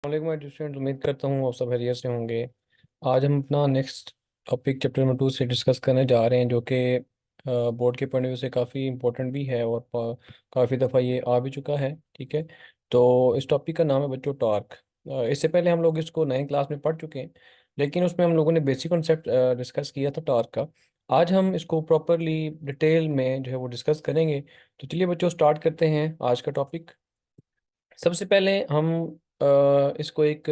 वालेकुम स्टूडेंट, उम्मीद करता हूँ आप सब खैरियत से होंगे। आज हम अपना नेक्स्ट टॉपिक चैप्टर नंबर 2 से डिस्कस करने जा रहे हैं, जो कि बोर्ड के पॉइंट ऑफ व्यू से काफ़ी इंपॉर्टेंट भी है और काफ़ी दफ़ा ये आ भी चुका है। ठीक है, तो इस टॉपिक का नाम है बच्चों टॉर्क। इससे पहले हम लोग इसको नए क्लास में पढ़ चुके हैं, लेकिन उसमें हम लोगों ने बेसिक कॉन्सेप्ट डिस्कस किया था टॉर्क का। आज हम इसको प्रॉपरली डिटेल में जो है वो डिस्कस करेंगे। तो चलिए बच्चों, स्टार्ट करते हैं आज का टॉपिक। सबसे पहले हम इसको एक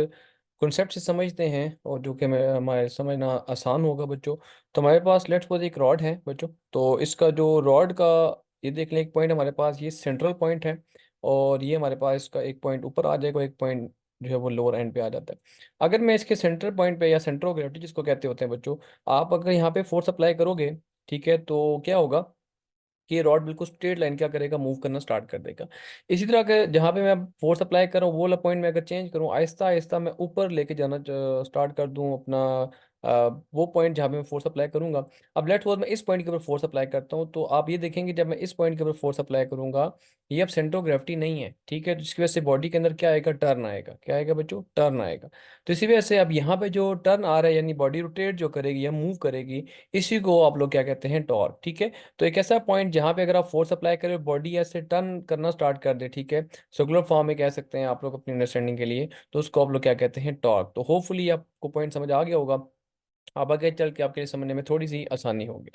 कॉन्सेप्ट से समझते हैं, और जो कि हमारे समझना आसान होगा बच्चों। तो हमारे पास लेट्स सपोज एक रॉड है बच्चों। तो इसका जो रॉड का ये देख लें, एक पॉइंट हमारे पास ये सेंट्रल पॉइंट है, और ये हमारे पास इसका एक पॉइंट ऊपर आ जाएगा, एक पॉइंट जो है वो लोअर एंड पे आ जाता है। अगर मैं इसके सेंटर पॉइंट पे या सेंटर ऑफ ग्रेविटी जिसको कहते होते हैं बच्चों, आप अगर यहाँ पे फोर्स अप्लाई करोगे, ठीक है, तो क्या होगा कि ये रॉड बिल्कुल स्ट्रेट लाइन क्या करेगा, मूव करना स्टार्ट कर देगा। इसी तरह के जहाँ पे मैं फोर्स अप्लाई कर रहा हूँ वो वाला पॉइंट मैं अगर चेंज करूँ, आहिस्ता आहिस्ता मैं ऊपर लेके जाना स्टार्ट कर दूँ अपना वो पॉइंट जहाँ पे मैं फोर्स अप्लाई करूंगा। अब लेट्स सपोज मैं इस पॉइंट के ऊपर फोर्स अप्लाई करता हूँ, तो आप ये देखेंगे जब मैं इस पॉइंट के ऊपर फोर्स अप्लाई करूंगा, ये अब सेंटर ऑफ ग्रेविटी नहीं है। ठीक है, जिसकी वजह से बॉडी के अंदर क्या आएगा, टर्न आएगा। क्या आएगा बच्चों, टर्न आएगा। तो इसी वजह से अब यहाँ पे जो टर्न आ रहा है, यानी बॉडी रोटेट जो करेगी या मूव करेगी, इसी को आप लोग क्या कहते हैं, टॉर्क। ठीक है, तो एक ऐसा पॉइंट जहां पे अगर आप फोर्स अप्लाई करें, बॉडी ऐसे टर्न करना स्टार्ट कर दे, ठीक है, सर्कुलर फॉर्म में कह सकते हैं आप लोग अपनी अंडरस्टैंडिंग के लिए, तो उसको आप लोग क्या कहते हैं, टॉर्क। तो होपफुली आपको पॉइंट समझ आ गया होगा। अब आगे चल के आपके लिए समझने में थोड़ी सी आसानी होगी।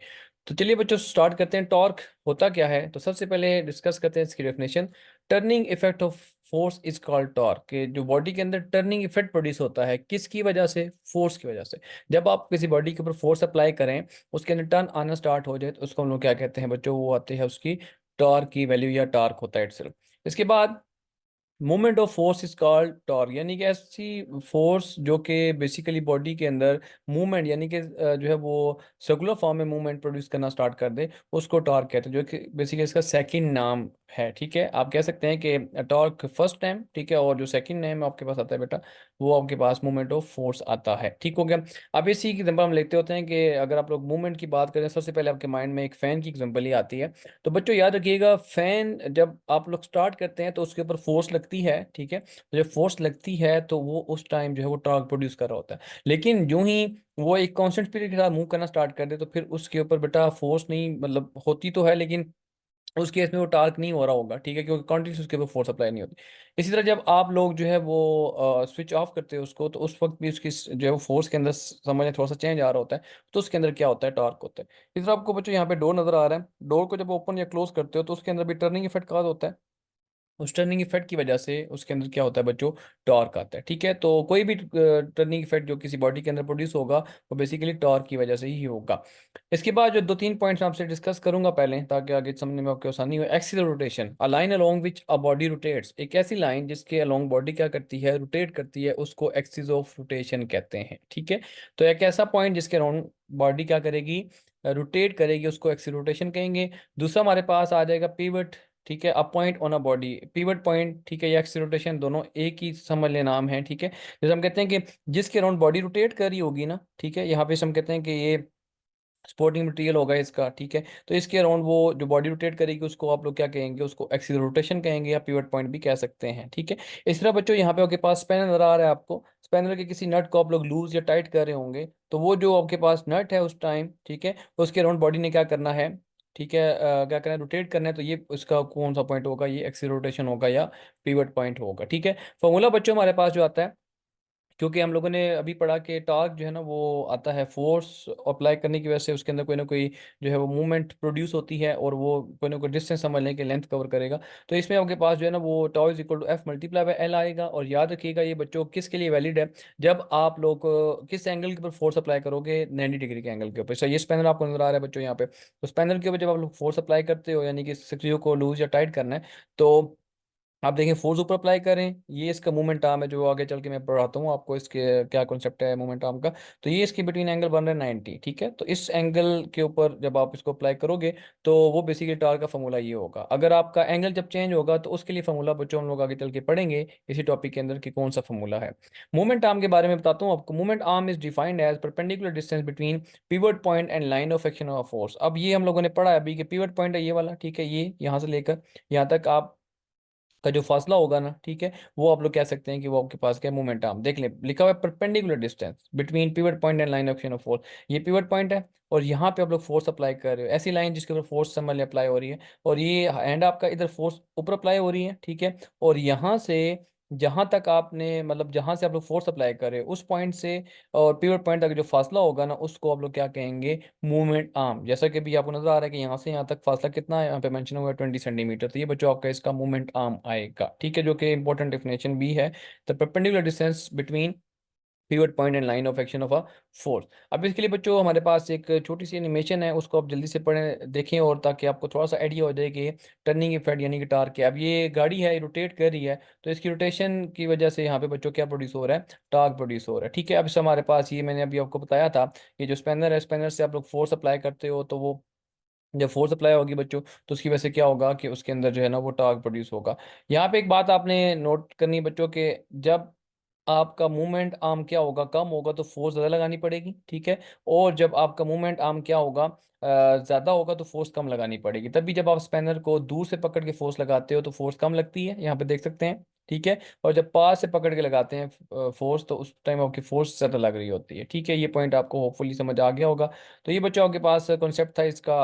तो चलिए बच्चों, स्टार्ट करते हैं। टॉर्क होता क्या है, तो सबसे पहले डिस्कस करते हैं इसकी definition. Turning effect of force is called torque. कि जो बॉडी के अंदर टर्निंग इफेक्ट प्रोड्यूस होता है, किसकी वजह से, फोर्स की वजह से। जब आप किसी बॉडी के ऊपर फोर्स अप्लाई करें, उसके अंदर टर्न आना स्टार्ट हो जाए, तो उसको हम लोग क्या कहते हैं बच्चों, वो आते हैं उसकी टॉर्क की वैल्यू, या टॉर्क होता है इटसेल्फ। इसके बाद moment of force is called torque, यानी कि ऐसी फोर्स जो कि बेसिकली बॉडी के अंदर मूवमेंट, यानी कि जो है वो सर्कुलर फॉर्म में मूवमेंट प्रोड्यूस करना स्टार्ट कर दे, उसको टॉर्क कहते हैं, जो कि बेसिकली इसका सेकंड नाम है। ठीक है, आप कह सकते हैं कि टॉर्क फर्स्ट नेम, ठीक है, और जो सेकंड नेम आपके पास आता है बेटा, वो आपके पास मूवमेंट ऑफ फोर्स आता है। ठीक हो गया। अब इसी की एग्जांपल हम लेते होते हैं कि अगर आप लोग मूवमेंट की बात करें, सबसे पहले आपके माइंड में एक फैन की एग्जांपल ही आती है। तो बच्चों याद रखिएगा, फैन जब आप लोग स्टार्ट करते हैं तो उसके ऊपर फोर्स लगती है। ठीक है, तो जब फोर्स लगती है तो वो उस टाइम जो है वो टॉर्क प्रोड्यूस कर रहा होता है। लेकिन जो ही वो एक कांस्टेंट स्पीड के साथ मूव करना स्टार्ट कर दे, तो फिर उसके ऊपर बेटा फोर्स नहीं, मतलब होती तो है, लेकिन उस केस में वो टार्क नहीं हो रहा होगा। ठीक है, क्योंकि कॉन्टिन्यूस उसके ऊपर फोर्स अप्लाई नहीं होती। इसी तरह जब आप लोग जो है वो स्विच ऑफ करते हो उसको, तो उस वक्त भी उसकी जो है वो फोर्स के अंदर समझ में थोड़ा सा चेंज आ रहा होता है, तो उसके अंदर क्या होता है, टॉर्क होता है। इस तरह आपको बच्चों यहाँ पे डोर नजर आ रहा है, डोर को जब ओपन या क्लोज करते हो, तो उसके अंदर भी टर्निंग इफेक्ट का होता है। उस टर्निंग इफेक्ट की वजह से उसके अंदर क्या होता है बच्चों, टॉर्क आता है। ठीक है, तो कोई भी टर्निंग इफेक्ट जो किसी बॉडी के अंदर प्रोड्यूस होगा, वो बेसिकली टॉर्क की वजह से ही होगा। इसके बाद जो दो तीन पॉइंट्स आपसे डिस्कस करूंगा पहले, ताकि आगे समझने में आपको आसानी हो। Axial rotation, a line along which a body rotates. एक ऐसी लाइन जिसके अलोंग बॉडी क्या करती है, रोटेट करती है, उसको एक्सिस ऑफ रोटेशन कहते हैं। ठीक है, तो एक ऐसा पॉइंट जिसके अराउंड बॉडी क्या करेगी, रोटेट करेगी, उसको एक्सियल रोटेशन कहेंगे। दूसरा हमारे पास आ जाएगा पिवट। ठीक है, a point on a body, pivot point. ठीक है, या एक्सियल रोटेशन, दोनों एक ही समझ ले नाम है। ठीक है, जैसे हम कहते हैं कि जिसके अराउंड बॉडी रोटेट कर रही होगी ना, ठीक है, यहाँ पे हम कहते हैं कि ये स्पोर्टिंग मटेरियल होगा इसका। ठीक है, तो इसके अराउंड वो जो बॉडी रोटेट करेगी, उसको आप लोग क्या कहेंगे, उसको एक्सियल रोटेशन कहेंगे, या पिवट पॉइंट भी कह सकते हैं। ठीक है, इस तरह बच्चों यहाँ पे आपके पास स्पैनर नजर आ रहा है आपको। स्पैनर के किसी नट को आप लोग लूज या टाइट कर रहे होंगे, तो वो जो आपके पास नट है उस टाइम, ठीक है, उसके अराउंड बॉडी ने क्या करना है, ठीक है, क्या करना है, रोटेट करना है। तो ये उसका कौन सा पॉइंट होगा, ये एक्सियल रोटेशन होगा या पिवट पॉइंट होगा। ठीक है, फॉर्मूला बच्चों हमारे पास जो आता है, क्योंकि हम लोगों ने अभी पढ़ा कि टॉर्क जो है ना वो आता है फोर्स अप्लाई करने की वजह से, उसके अंदर कोई ना कोई जो है वो मूवमेंट प्रोड्यूस होती है, और वो कोई ना कोई डिस्टेंस समझ लें कि लेंथ कवर करेगा। तो इसमें आपके पास जो है ना वो tau is equal to F multiply by L आएगा। और याद रखिएगा ये बच्चों किसके लिए वैलिड है, जब आप लोग किस एंगल के ऊपर फोर्स अप्लाई करोगे, 90 डिग्री के एंगल के ऊपर। सो ये स्पैनर आपको नजर आ रहा है बच्चों यहाँ पे। तो स्पैनर के ऊपर जब आप लोग फोर्स अप्लाई करते हो, यानी कि स्क्रू को लूज या टाइट करना है, तो आप देखें फोर्स ऊपर अप्लाई करें, ये इसका मोमेंट आर्म है, जो आगे चल के मैं पढ़ाता हूँ आपको इसके क्या कॉन्सेप्ट है मोमेंट आर्म का। तो ये इसके बिटवीन एंगल बन रहा है 90। ठीक है, तो इस एंगल के ऊपर जब आप इसको अप्लाई करोगे, तो वो बेसिकली टार का फॉर्मूला ये होगा। अगर आपका एंगल जब चेंज होगा, तो उसके लिए फॉर्मूला बच्चों हम लोग आगे चल के पढ़ेंगे इसी टॉपिक के अंदर कि कौन सा फॉर्मूला है। मूवमेंट आर्म के बारे में बताता हूँ आपको। Moment arm is defined as perpendicular distance between pivot point and line of action of force. अब ये हम लोगों ने पढ़ा है अभी कि पिवट पॉइंट है ये वाला, ठीक है, ये यहाँ से लेकर यहाँ तक आप का जो फासला होगा ना, ठीक है, वो आप लोग कह सकते हैं कि वो आपके पास क्या मोमेंट आर्म। देख ले, लिखा हुआ है perpendicular distance between pivot point and line of action of force. ये पिवट पॉइंट है और यहाँ पे आप लोग फोर्स अप्लाई कर रहे हो, ऐसी लाइन जिसके ऊपर फोर्स समझ अप्लाई हो रही है, और ये हैंड आपका इधर फोर्स ऊपर अप्लाई हो रही है, ठीक है। और यहाँ से जहाँ तक आपने मतलब जहाँ से आप लोग फोर्स अप्लाई कर रहे हो उस पॉइंट से और पिवट पॉइंट तक जो फासला होगा ना, उसको आप लोग क्या कहेंगे, मूवमेंट आर्म। जैसा कि भी आपको नजर आ रहा है कि यहाँ से यहाँ तक फासला कितना है, यहाँ पे मेंशन हुआ है 20 सेंटीमीटर, तो ये बच्चों आपका इसका मूवमेंट आर्म आएगा, ठीक है, जो कि इंपॉर्टेंट डेफिनेशन भी है। The perpendicular distance between pivot point and line of action of a force. अब इसके लिए बच्चों हमारे पास एक छोटी सी एनिमेशन है, उसको आप जल्दी से पढ़ें देखें, और ताकि आपको थोड़ा सा आइडिया हो जाए कि टर्निंग इफेक्ट यानी कि टार्क क्या। अब ये गाड़ी है, रोटेट कर रही है, तो इसकी रोटेशन की वजह से यहाँ पे बच्चों क्या प्रोड्यूस हो रहा है, टार्क प्रोड्यूस हो रहा है, ठीक है। अब इस हमारे पास ये मैंने अभी आपको बताया था, ये जो स्पैनर है, स्पैनर से आप लोग फोर्स अप्लाई करते हो, तो वो जब फोर्स अप्लाई होगी बच्चों, तो उसकी वजह से क्या होगा कि उसके अंदर जो है ना वो टार्क प्रोड्यूस होगा। यहाँ पे एक बात आपने नोट करनी है बच्चों के, जब आपका मूवमेंट आर्म क्या होगा, कम होगा तो फोर्स ज़्यादा लगानी पड़ेगी, ठीक है। और जब आपका मूवमेंट आर्म क्या होगा, ज़्यादा होगा तो फोर्स कम लगानी पड़ेगी। तभी जब आप स्पैनर को दूर से पकड़ के फोर्स लगाते हो तो फोर्स कम लगती है, यहाँ पे देख सकते हैं, ठीक है। और जब पास से पकड़ के लगाते हैं फोर्स, तो उस टाइम आपकी फोर्स ज़्यादा लग रही होती है, ठीक है। ये पॉइंट आपको होपफुली समझ आ गया होगा। तो ये बच्चों आपके पास कॉन्सेप्ट था इसका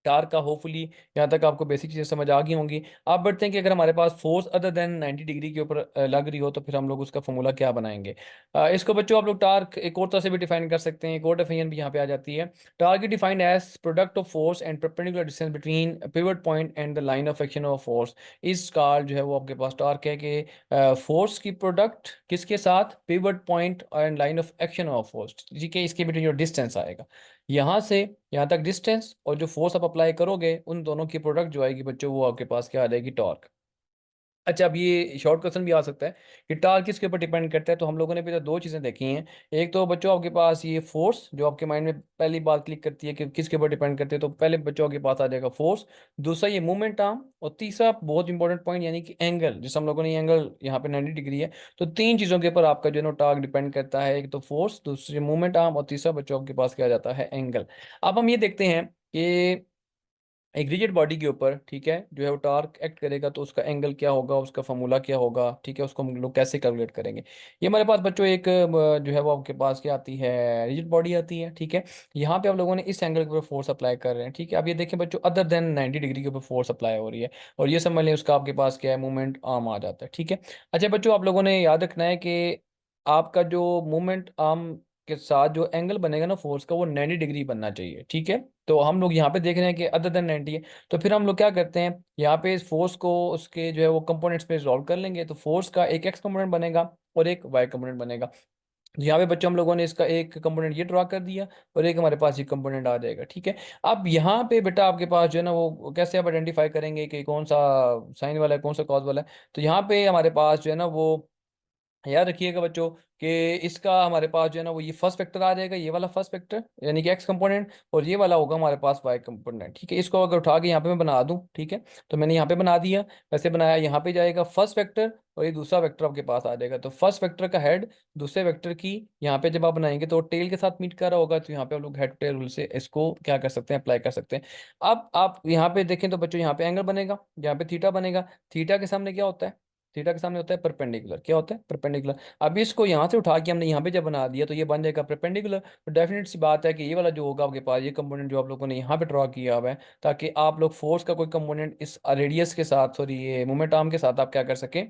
कार का, होपफुली यहाँ तक आपको बेसिक चीज़ें समझ आ गई होंगी। आप बढ़ते हैं कि अगर हमारे पास फोर्स अदर देन 90 डिग्री के ऊपर लग रही हो, तो फिर हम लोग उसका फॉर्मूला क्या बनाएंगे। इसको बच्चों आप लोग टार्क एक और तरह से भी डिफाइन कर सकते हैं, एक और डेफिनेशन भी यहाँ पे आ जाती है। Torque is defined as product of force and perpendicular distance between pivot point and the line of action of force. इस कार जो है वो आपके पास टार्क है कि फोर्स की प्रोडक्ट किसके साथ, pivot point and line of action of force, जी के इसके बिटवीन जो डिस्टेंस आएगा यहाँ से यहाँ तक डिस्टेंस, और जो फोर्स आप अप्लाई करोगे उन दोनों की प्रोडक्ट जो आएगी बच्चों, वो आपके पास क्या आ जाएगी, टॉर्क। अच्छा, अब ये शॉर्ट क्वेश्चन भी आ सकता है कि टार्क किसके ऊपर डिपेंड करता है। तो हम लोगों ने भी तो दो चीज़ें देखी हैं। एक तो बच्चों आपके पास ये फोर्स, जो आपके माइंड में पहली बात क्लिक करती है कि किसके ऊपर डिपेंड करते हैं, तो पहले बच्चों के पास आ जाएगा फोर्स। दूसरा ये मूवमेंट आर्म, और तीसरा बहुत इंपॉर्टेंट पॉइंट यानी कि एंगल, जिस हम लोगों ने एंगल यहाँ पे 90 डिग्री है। तो तीन चीज़ों के ऊपर आपका जो है ना टार्क डिपेंड करता है, एक तो फोर्स, दूसरी मूवमेंट आर्म, और तीसरा बच्चों आपके पास क्या आ जाता है, एंगल। अब हम ये देखते हैं कि एक रिजिड बॉडी के ऊपर, ठीक है, जो है वो टार्क एक्ट करेगा, तो उसका एंगल क्या होगा, उसका फॉर्मूला क्या होगा, ठीक है, उसको हम लोग कैसे कैलकुलेट करेंगे। ये हमारे पास बच्चों एक जो है वो आपके पास क्या आती है, रिजिड बॉडी आती है, ठीक है। यहाँ पे आप लोगों ने इस एंगल के ऊपर फोर्स अप्लाई कर रहे हैं, ठीक है। अब ये देखें बच्चों, अदर देन 90 डिग्री के ऊपर फोर्स अप्लाई हो रही है, और ये समझ लें उसका आपके पास क्या है, मूवमेंट आर्म आ जाता है, ठीक है। अच्छा बच्चों, आप लोगों ने याद रखना है कि आपका जो मूवमेंट आर्म के साथ जो एंगल बनेगा ना फोर्स का, वो 90 डिग्री बनना चाहिए, ठीक है। तो हम लोग यहाँ पे देख रहे हैं कि अदर देन 90 है, तो फिर हम लोग क्या करते हैं, यहाँ पे इस फोर्स को उसके जो है वो कंपोनेंट्स पे रिजॉल्व कर लेंगे। तो फोर्स का एक एक्स कंपोनेंट बनेगा और एक वाई कंपोनेंट बनेगा। यहाँ पे बच्चों हम लोगों ने इसका एक कंपोनेंट ये ड्रा कर दिया, और एक हमारे पास ये कंपोनेंट आ जाएगा, ठीक है। अब यहाँ पे बेटा आपके पास जो है ना वो कैसे आप आइडेंटिफाई करेंगे कि कौन सा साइन वाला है, कौन सा कॉज वाला है। तो यहाँ पे हमारे पास जो है ना वो याद रखिएगा बच्चों कि इसका हमारे पास जो है ना वो ये फर्स्ट वेक्टर आ जाएगा, ये वाला फर्स्ट वेक्टर यानी कि एक्स कंपोनेंट, और ये वाला होगा हमारे पास वाई कंपोनेंट, ठीक है। इसको अगर उठा के यहाँ पे मैं बना दूं, ठीक है, तो मैंने यहाँ पे बना दिया, वैसे बनाया, यहाँ पे जाएगा फर्स्ट वेक्टर, और ये दूसरा वेक्टर आपके पास आ जाएगा। तो फर्स्ट वेक्टर का हेड दूसरे वेक्टर की यहाँ पे जब आप बनाएंगे तो टेल के साथ मीट कर रहा होगा, तो यहाँ पे आप लोग हेड टेल रूल से इसको क्या कर सकते हैं, अप्लाई कर सकते हैं। अब आप यहाँ पे देखें तो बच्चों यहाँ पे एंगल बनेगा, यहाँ पे थीटा बनेगा। थीटा के सामने क्या होता है, थीटा के सामने होता है परपेंडिकुलर, क्या होता है, परपेंडिकुलर। अब इसको यहाँ से उठा के हमने यहाँ पे जब बना दिया, तो ये बन जाएगा परपेंडिकुलर। तो डेफिनेट सी बात है कि ये वाला जो होगा आपके पास, ये कंपोनेंट जो आप लोगों ने यहाँ पे ड्रॉ किया हुआ है, ताकि आप लोग फोर्स का कोई कंपोनेंट इस रेडियस के साथ, सॉरी ये मोमेंट आर्म के साथ आप क्या कर सकें,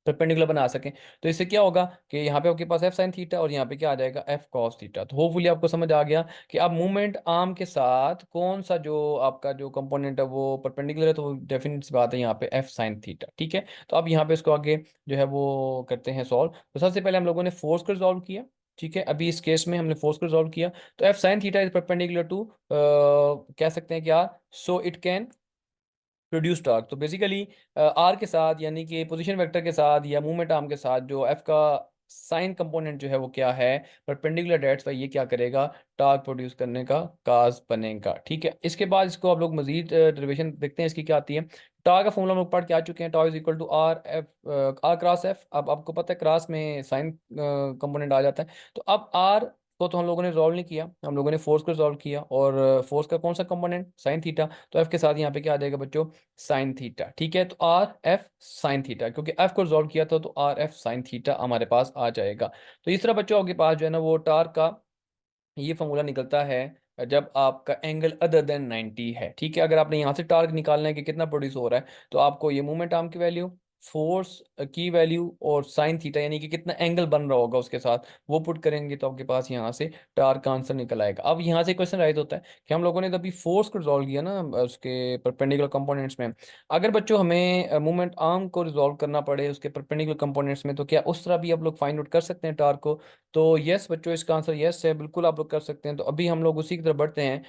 परपेंडिकुलर बना सकें। तो इससे क्या होगा कि यहाँ पे आपके पास एफ साइन थीटा, और यहाँ पे क्या आ जाएगा, एफ कॉस थीटा। तो होपफुली आपको समझ आ गया कि अब मूवमेंट आर्म के साथ कौन सा जो आपका जो कंपोनेंट है वो परपेंडिकुलर है, तो डेफिनेट सी बात है यहाँ पे एफ साइन थीटा, ठीक है। तो अब यहाँ पे इसको आगे जो है वो करते हैं सॉल्व। तो सबसे पहले हम लोगों ने फोर्स को रिजॉल्व किया, ठीक है। अभी इस केस में हमने फोर्स को रिजॉल्व किया, तो F sine theta is perpendicular to कह सकते हैं क्या, so it can produce torque. तो बेसिकली आर के साथ यानी कि पोजीशन वेक्टर के साथ या मूवमेंट आर्म के साथ जो एफ का साइन कंपोनेंट जो है वो क्या है, परपेंडिकुलर, डेट्स वाई ये क्या करेगा, टॉर्क प्रोड्यूस करने का काज बनेगा, ठीक है। इसके बाद इसको आप लोग मजीद डेरिवेशन देखते हैं इसकी क्या आती है। टॉर्क का फॉर्मूला हम लोग पढ़ के आ चुके हैं, torque is equal to R F, R cross F. अब आपको पता है क्रॉस में साइन कंपोनेंट आ जाता है, तो अब आर तो हम लोगों ने रिजॉल्व नहीं किया, हम लोगों ने फोर्स को रिजॉल्व किया। और फोर्स का कौन सा कंपोनेंट, साइन थीटा। तो एफ के साथ यहाँ पे क्या आ जाएगा बच्चों, साइन थीटा। ठीक है, तो आर एफ साइन थीटा, क्योंकि एफ को रिजॉल्व किया था तो आर एफ साइन थीटा हमारे पास आ जाएगा। तो इस तरह बच्चों आपके पास जो है ना वो टार का ये फॉर्मूला निकलता है जब आपका एंगल अदर देन 90 है। ठीक है, अगर आपने यहाँ से टार्क निकालना है कि कितना प्रोड्यूस हो रहा है, तो आपको ये मूवमेंट आर्म की वैल्यू, फोर्स की वैल्यू और साइन थीटा यानी कि कितना एंगल बन रहा होगा उसके साथ, वो पुट करेंगे तो आपके पास यहाँ से टार्क का आंसर निकल आएगा। अब यहाँ से क्वेश्चन राइज होता है कि हम लोगों ने तभी फोर्स को रिजॉल्व किया ना उसके परपेंडिकुलर कंपोनेंट्स में, अगर बच्चों हमें मूवमेंट आर्म को रिजॉल्व करना पड़े उसके परपेंडिकुलर कंपोनेंट्स में, तो क्या उस तरह भी आप लोग फाइंड आउट कर सकते हैं टार्क को। तो यस बच्चों, इसका आंसर यस है, बिल्कुल आप लोग कर सकते हैं। तो अभी हम लोग उसी की तरफ बढ़ते हैं